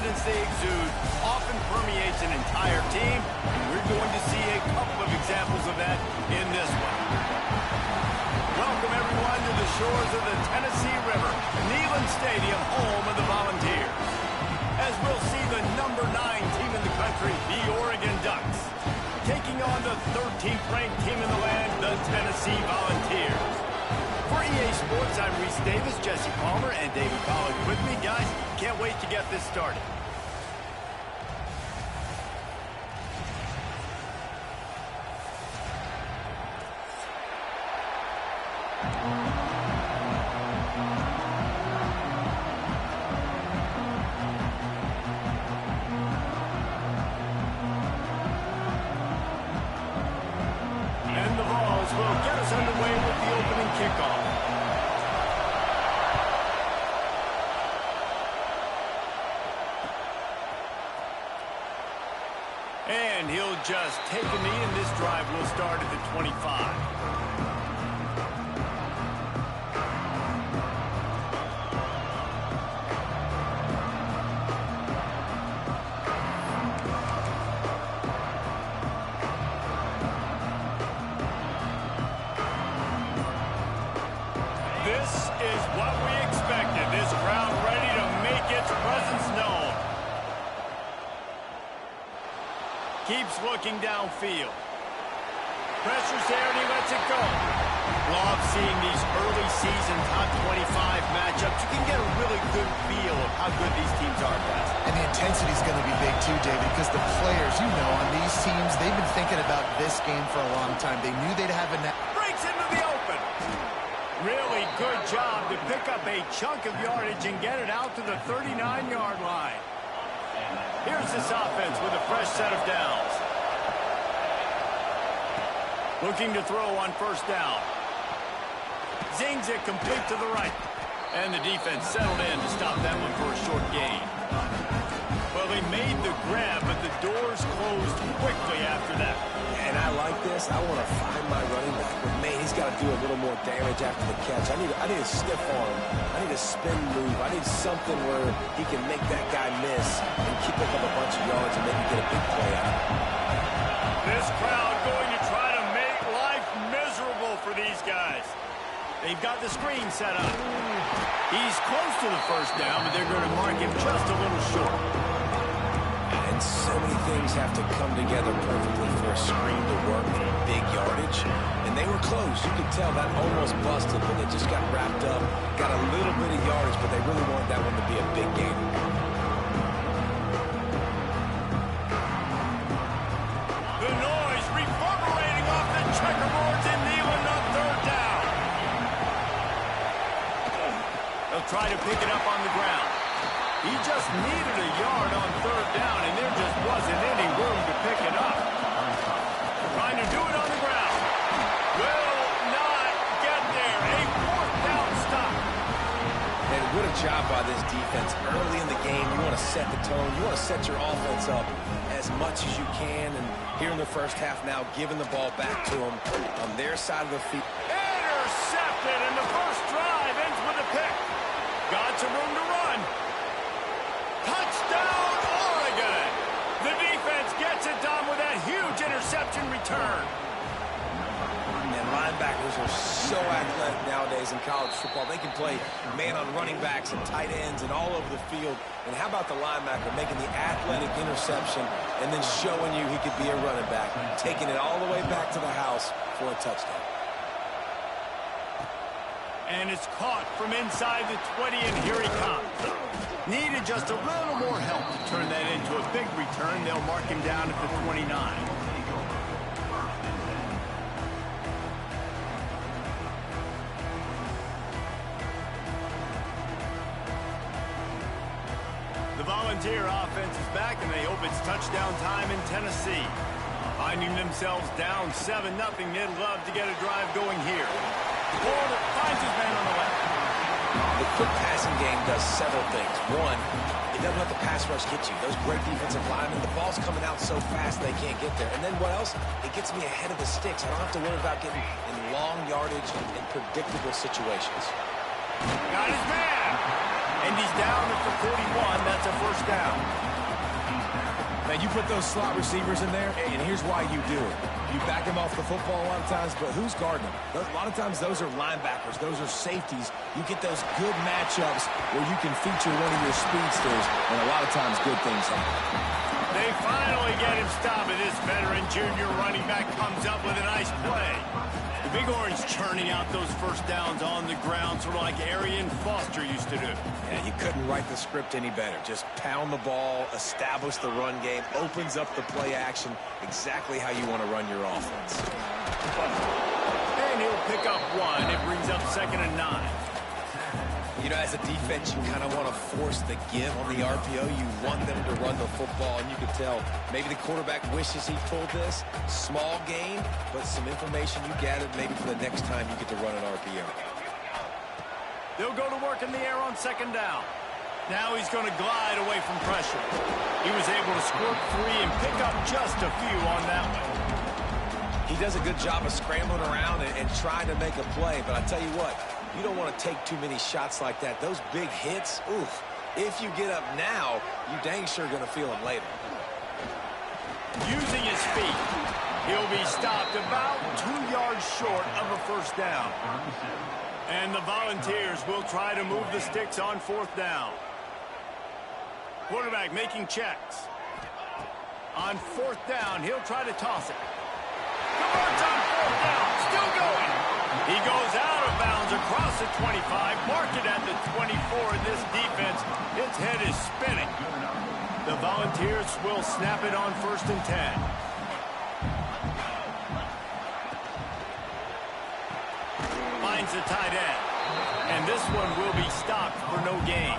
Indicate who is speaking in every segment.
Speaker 1: confidence they exude often permeates an entire team, and we're going to see a couple of examples of that in this one. Welcome, everyone, to the shores of the Tennessee River, Neyland Stadium, home of the Volunteers. As we'll see the number 9 team in the country, the Oregon Ducks, taking on the 13th ranked team in the land, the Tennessee Volunteers. For EA Sports, I'm Reese Davis, Jesse Palmer, and David Collins with me. Guys, can't wait to get this started. And the Vols will get us underway with the opening kickoff. And he'll just take a knee, and this drive will start at the 25. This is what we expected. This crowd ready to make its presence known. Keeps looking downfield. Pressure's there, and he lets it go. Love seeing these early season top 25 matchups. You can get a really good feel of how good these teams are, guys.
Speaker 2: And the intensity is going to be big too, David, because the players, you know, on these teams, they've been thinking about this game for a long time. They knew they'd have a net.
Speaker 1: Breaks into the open. Really good job to pick up a chunk of yardage and get it out to the 39-yard line. Here's this offense with a fresh set of downs. Looking to throw on first down. Zings it complete to the right. And the defense settled in to stop that one for a short gain. Well, they made the grab, but the doors closed quickly after that.
Speaker 3: And I like this. I want to find my running back, but man, he's got to do a little more damage after the catch. I need a stiff arm. I need a spin move. I need something where he can make that guy miss and keep up a bunch of yards and maybe get a big play out of it.
Speaker 1: This crowd going to try to make life miserable for these guys. They've got the screen set up. He's close to the first down, but they're going to mark him just a little short.
Speaker 3: And so many things have to come together perfectly for a screen to work for big yardage. And they were close. You could tell that almost busted, but they just got wrapped up, got a little bit of yardage, but they really wanted that one to be a big game.
Speaker 1: The noise reverberating off the checkerboards in Neyland on third down. They'll try to pick it up on the ground. He just needed a yard on third down, and there just wasn't any room to pick it up. Trying to do it on the ground. Will not get there. A fourth down stop.
Speaker 3: And what a job by this defense. Early in the game, you want to set the tone. You want to set your offense up as much as you can. And here in the first half now, giving the ball back to them on their side of the field.
Speaker 1: Intercepted, and the first drive ends with a pick. Got some room to run. Touchdown, Oregon! The defense gets it done with that huge interception return.
Speaker 3: And linebackers are so athletic nowadays in college football. They can play man on running backs and tight ends and all over the field. And how about the linebacker making the athletic interception and then showing you he could be a running back, taking it all the way back to the house for a touchdown.
Speaker 1: And it's caught from inside the 20, and here he comes. Needed just a little more help to turn that into a big return. They'll mark him down at the 29. The Volunteer offense is back, and they hope it's touchdown time in Tennessee. Finding themselves down 7-0, they'd love to get a drive going here. Ford finds his man on the left.
Speaker 3: The quick passing game does several things. One, it doesn't let the pass rush get you. Those great defensive linemen, the ball's coming out so fast they can't get there. And then what else? It gets me ahead of the sticks. I don't have to worry about getting in long yardage and predictable situations.
Speaker 1: Got his man. And he's down at the 41. That's a first down.
Speaker 3: Now, you put those slot receivers in there, and here's why you do it. You back them off the football a lot of times, but who's guarding them? A lot of times those are linebackers. Those are safeties. You get those good matchups where you can feature one of your speedsters, and a lot of times good things happen.
Speaker 1: They finally get him stopped, and this veteran junior running back comes up with a nice play. The Big Orange churning out those first downs on the ground, sort of like Arian Foster used to do.
Speaker 3: Yeah, you couldn't write the script any better. Just pound the ball, establish the run game, opens up the play action, exactly how you want to run your offense.
Speaker 1: And he'll pick up one. It brings up 2nd and 9.
Speaker 3: You know, as a defense, you kind of want to force the give on the RPO. You want them to run the football, and you can tell maybe the quarterback wishes he pulled this. Small gain, but some information you gathered maybe for the next time you get to run an RPO.
Speaker 1: They'll go to work in the air on 2nd down. Now he's going to glide away from pressure. He was able to squirt free and pick up just a few on that one.
Speaker 3: He does a good job of scrambling around and trying to make a play, but I tell you what, you don't want to take too many shots like that. Those big hits, oof. If you get up now, you dang sure going to feel them later.
Speaker 1: Using his feet, he'll be stopped about 2 yards short of a first down. And the Volunteers will try to move the sticks on 4th down. Quarterback making checks. On 4th down, he'll try to toss it. Converts on 4th down, still going. He goes out of bounds across the 25, marked it at the 24. This defense, its head is spinning. The Volunteers will snap it on 1st and 10. Finds the tight end. And this one will be stopped for no gain.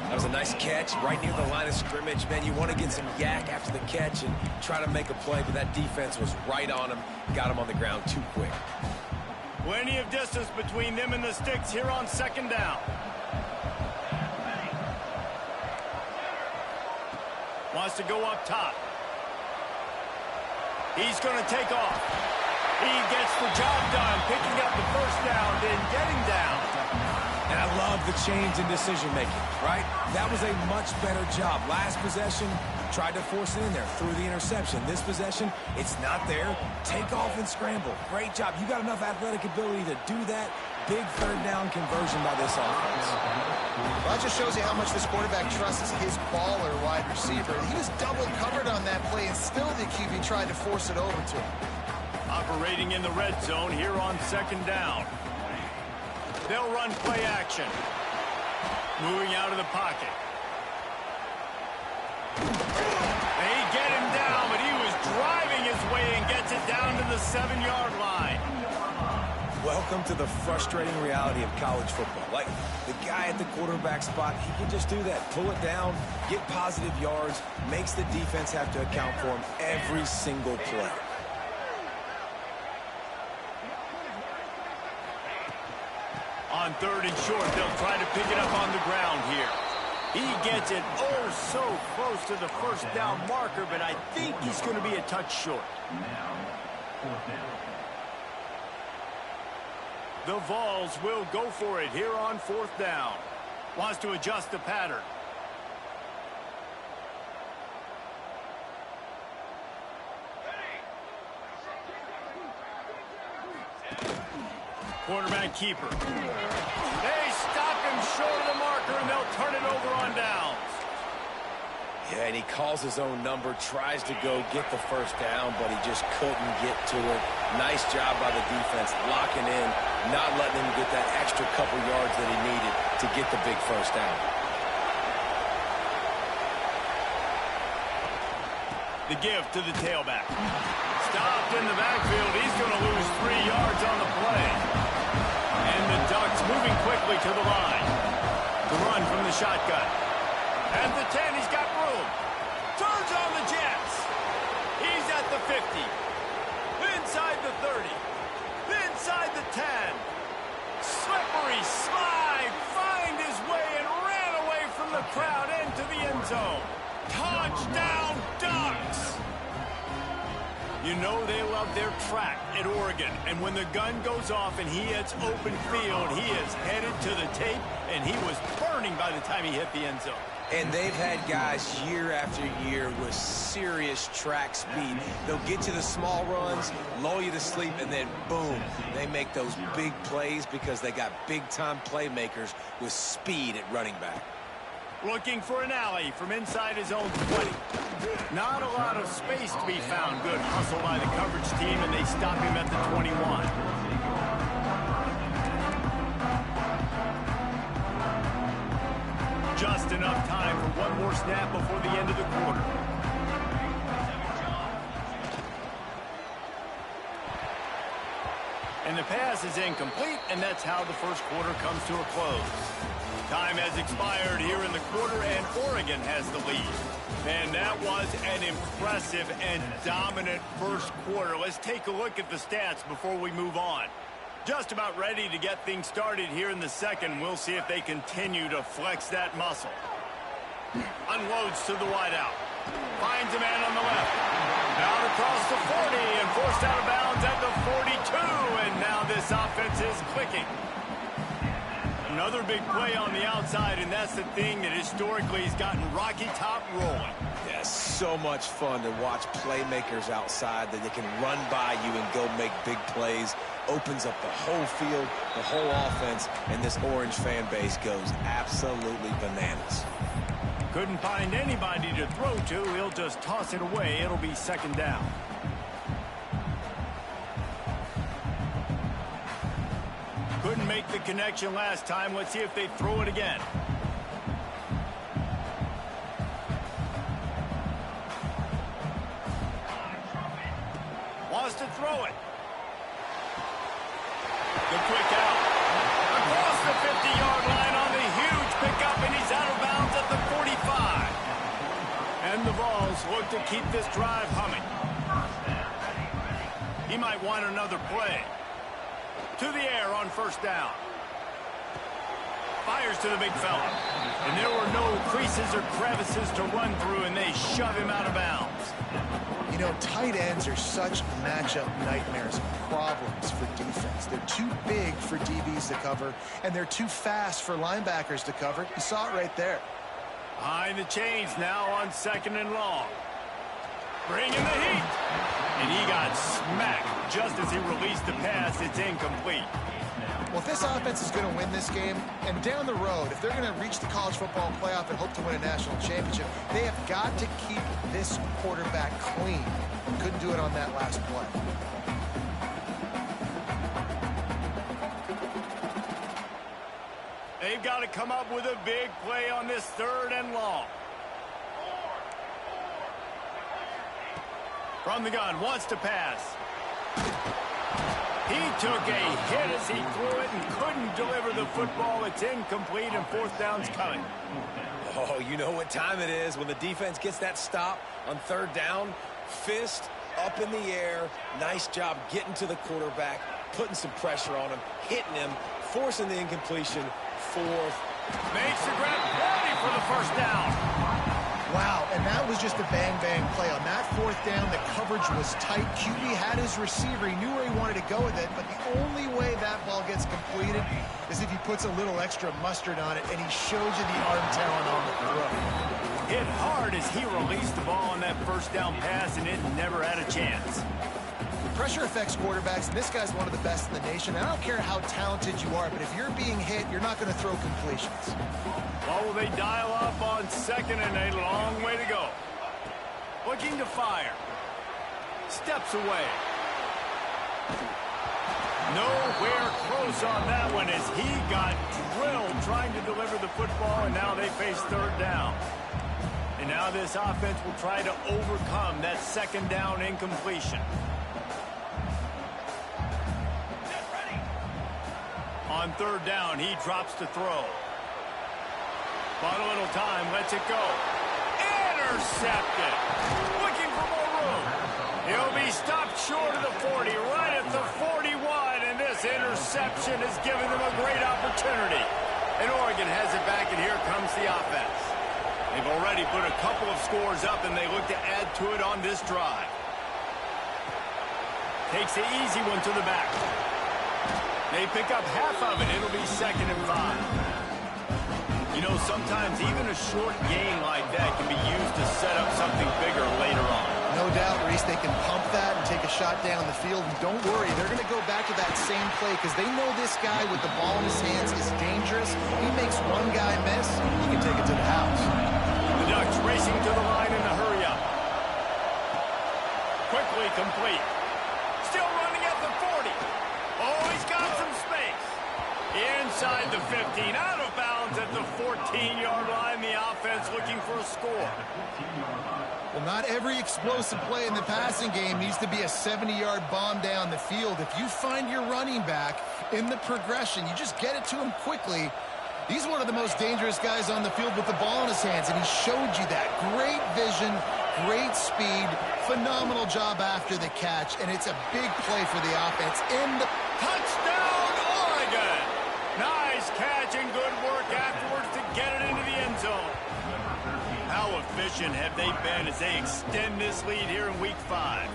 Speaker 3: That was a nice catch right near the line of scrimmage. Man, you want to get some yak after the catch and try to make a play, but that defense was right on him, got him on the ground too quick.
Speaker 1: Plenty of distance between them and the sticks here on 2nd down. Wants to go up top. He's going to take off. He gets the job done, picking up the first down, then getting down.
Speaker 3: And I love the change in decision-making, right? That was a much better job. Last possession, tried to force it in there, threw the interception. This possession, it's not there. Take off and scramble. Great job. You got enough athletic ability to do that. Big 3rd down conversion by this offense.
Speaker 2: Well, that just shows you how much this quarterback trusts his baller wide receiver. He was double covered on that play, and still the QB tried to force it over to him.
Speaker 1: Operating in the red zone here on 2nd down. They'll run play action. Moving out of the pocket. They get him down, but he was driving his way and gets it down to the 7-yard line.
Speaker 3: Welcome to the frustrating reality of college football. Like, the guy at the quarterback spot, he can just do that. Pull it down, get positive yards, makes the defense have to account for him every single play.
Speaker 1: On 3rd and short, they'll try to pick it up on the ground here. He gets it so close to the first down marker, but I think he's going to be a touch short. The Vols will go for it here on 4th down. Wants to adjust the pattern. Quarterback keeper. They stop him short of the marker, and they'll turn it over on downs.
Speaker 3: Yeah, and he calls his own number, tries to go get the first down, but he just couldn't get to it. Nice job by the defense, locking in, not letting him get that extra couple yards that he needed to get the big first down.
Speaker 1: The give to the tailback. Stopped in the backfield. He's going to lose 3 yards on the play. And the Ducks moving quickly to the line. The run from the shotgun. At the 10, he's got room. Turns on the Jets. He's at the 50. Inside the 30. Inside the 10. Slippery slide. Find his way and ran away from the crowd into the end zone. Touchdown, Ducks! You know they love their track at Oregon. And when the gun goes off and he hits open field, he is headed to the tape, and he was burning by the time he hit the end zone.
Speaker 3: And they've had guys year after year with serious track speed. They'll get you the small runs, lull you to sleep, and then boom, they make those big plays because they got big-time playmakers with speed at running back.
Speaker 1: Looking for an alley from inside his own 20. Not a lot of space to be found. Good hustle by the coverage team, and they stop him at the 21. Just enough time for one more snap before the end of the quarter. And the pass is incomplete, and that's how the first quarter comes to a close. Time has expired here in the quarter, and Oregon has the lead. And that was an impressive and dominant first quarter. Let's take a look at the stats before we move on. Just about ready to get things started here in the second. We'll see if they continue to flex that muscle. Unloads to the wideout. Finds a man on the left. Out across the 40 and forced out of bounds at the 42. And now this offense is clicking. Another big play on the outside, and that's the thing that historically has gotten Rocky Top rolling.
Speaker 3: Yeah, so much fun to watch playmakers outside that they can run by you and go make big plays. Opens up the whole field, the whole offense, and this Orange fan base goes absolutely bananas.
Speaker 1: Couldn't find anybody to throw to. He'll just toss it away. It'll be second down. Couldn't make the connection last time. Let's see if they throw it again. Wants to throw it. The quick out. Across the 50-yard line on the huge pickup, and he's out of bounds at the 45. And the Vols look to keep this drive humming. He might want another play. To the air on first down. Fires to the big fella. And there were no creases or crevices to run through, and they shove him out of bounds.
Speaker 2: You know, tight ends are such matchup nightmares and problems for defense. They're too big for DBs to cover, and they're too fast for linebackers to cover. You saw it right there.
Speaker 1: Behind the chains now on second and long. Bringing the heat. And he got smacked just as he released the pass. It's incomplete.
Speaker 2: Well, if this offense is going to win this game, and down the road, if they're going to reach the college football playoff and hope to win a national championship, they have got to keep this quarterback clean. Couldn't do it on that last play.
Speaker 1: They've got to come up with a big play on this third and long. From the gun, wants to pass. He took a hit as he threw it and couldn't deliver the football. It's incomplete, and fourth down's coming.
Speaker 3: Oh, you know what time it is when the defense gets that stop on third down. Fist up in the air. Nice job getting to the quarterback, putting some pressure on him, hitting him, forcing the incompletion. Fourth.
Speaker 1: Makes the grab, ready for the first down.
Speaker 2: Wow, and that was just a bang-bang play. On that fourth down, the coverage was tight. QB had his receiver. He knew where he wanted to go with it, but the only way that ball gets completed is if he puts a little extra mustard on it, and he shows you the arm talent on the throw.
Speaker 1: Hit hard as he released the ball on that first down pass, and it never had a chance.
Speaker 2: Pressure affects quarterbacks, and this guy's one of the best in the nation. I don't care how talented you are, but if you're being hit, you're not going to throw completions.
Speaker 1: Well, will they dial up on second, and a long way to go. Looking to fire. Steps away. Nowhere close on that one as he got drilled trying to deliver the football, and now they face third down. And now this offense will try to overcome that second down incompletion. On third down, he drops to throw. Bought a little time, lets it go. Intercepted. Looking for more room. He'll be stopped short of the 40, right at the 41, and this interception has given them a great opportunity. And Oregon has it back, and here comes the offense. They've already put a couple of scores up, and they look to add to it on this drive. Takes the easy one to the back. They pick up half of it. It'll be 2nd and 5. You know, sometimes even a short gain like that can be used to set up something bigger later on.
Speaker 2: No doubt, Reese, they can pump that and take a shot down the field. And don't worry, they're going to go back to that same play because they know this guy with the ball in his hands is dangerous. He makes one guy miss, he can take it to the house.
Speaker 1: The Ducks racing to the line in the hurry-up. Quickly complete. Still running at the 40. Oh, he's got some space. Inside the 15, out of bounds at the 14-yard line. The offense looking for a score.
Speaker 2: Well, not every explosive play in the passing game needs to be a 70-yard bomb down the field. If you find your running back in the progression, you just get it to him quickly. He's one of the most dangerous guys on the field with the ball in his hands, and he showed you that. Great vision, great speed, phenomenal job after the catch, and it's a big play for the offense. In the
Speaker 1: touchdown, Oregon! Nice catch and good work afterwards to get it into the end zone. How efficient have they been as they extend this lead here in Week 5?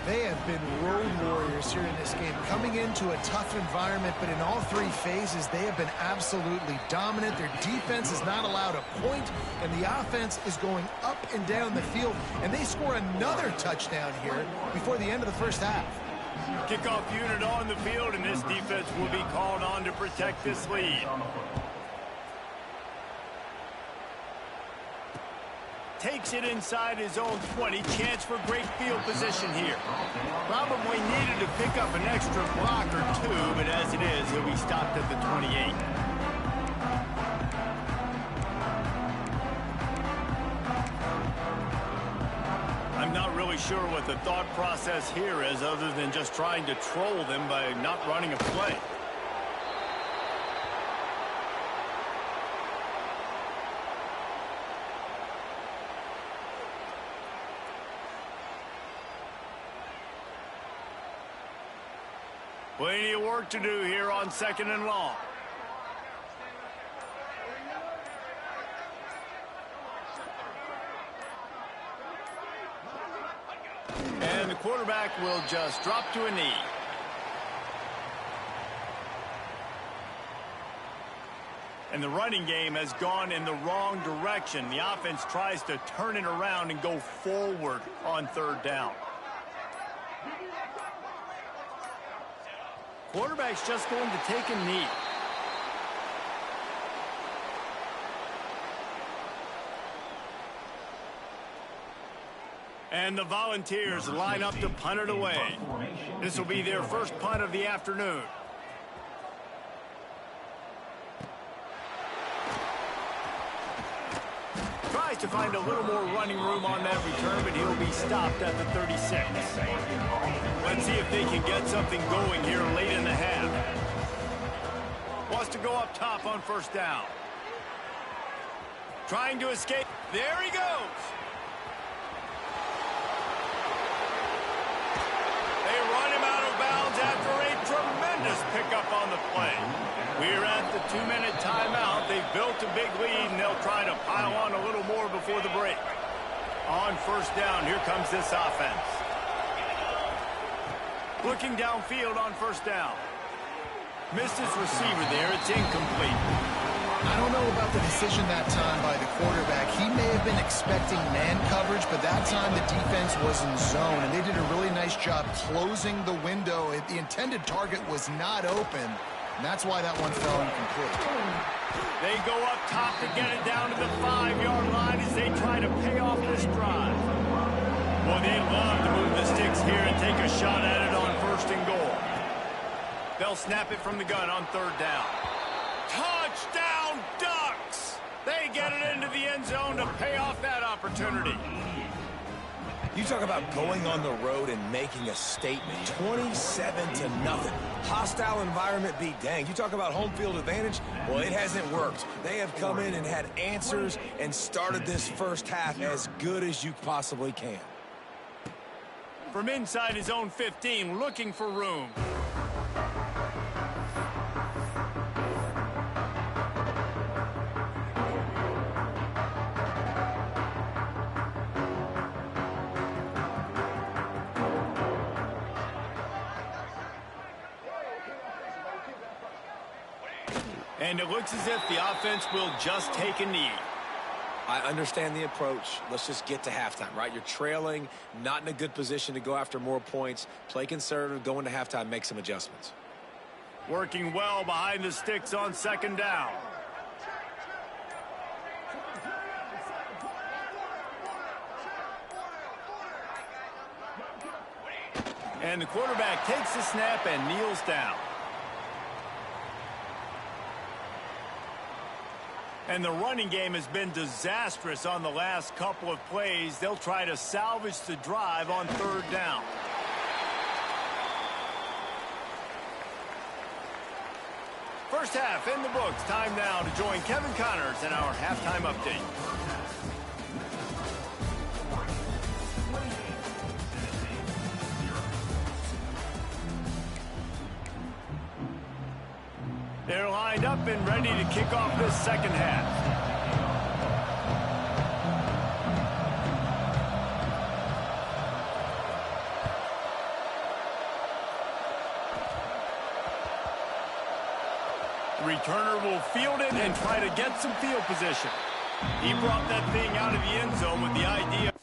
Speaker 2: They have been road warriors here in this game, coming into a tough environment, but in all three phases, they have been absolutely dominant. Their defense is not allowed a point, and the offense is going up and down the field, and they score another touchdown here before the end of the first half.
Speaker 1: Kickoff unit on the field, and this defense will be called on to protect this lead. Takes it inside his own 20. Chance for great field position here. Probably needed to pick up an extra block or two, but as it is, he'll be stopped at the 28. I'm not really sure what the thought process here is other than just trying to troll them by not running a play. Plenty of work to do here on 2nd and long. And the quarterback will just drop to a knee. And the running game has gone in the wrong direction. The offense tries to turn it around and go forward on 3rd down. Quarterback's just going to take a knee. And the Volunteers line up to punt it away. This will be their first punt of the afternoon. Tries to find a little more running room on that return, but he'll be stopped at the 36. Let's see if they can get something going here late in the half. Wants to go up top on 1st down. Trying to escape. There he goes. They run him out of bounds after a tremendous pickup on the play. We're at the 2-minute timeout. They've built a big lead, and they'll try to pile on a little more before the break. On 1st down, here comes this offense. Looking downfield on 1st down. Missed his receiver there. It's incomplete.
Speaker 2: I don't know about the decision that time by the quarterback. He may have been expecting man coverage, but that time the defense was in zone, and they did a really nice job closing the window. The intended target was not open, and that's why that one fell incomplete.
Speaker 1: They go up top to get it down to the 5-yard line as they try to pay off this drive. Well, they love to move the sticks here and take a shot at it on 1st and goal. They'll snap it from the gun on 3rd down. Touchdown, Ducks! They get it into the end zone to pay off that opportunity.
Speaker 3: You talk about going on the road and making a statement. 27-0. Hostile environment be danged. You talk about home field advantage. Well, it hasn't worked. They have come in and had answers and started this first half as good as you possibly can.
Speaker 1: From inside his own 15, looking for room. And it looks as if the offense will just take a knee.
Speaker 3: I understand the approach. Let's just get to halftime, right? You're trailing, not in a good position to go after more points. Play conservative, go into halftime, make some adjustments.
Speaker 1: Working well behind the sticks on second down. And the quarterback takes the snap and kneels down. And the running game has been disastrous on the last couple of plays. They'll try to salvage the drive on third down. First half in the books. Time now to join Kevin Connors in our halftime update. They're lined up and ready to kick off this second half. Returner will field it and try to get some field position. He brought that thing out of the end zone with the idea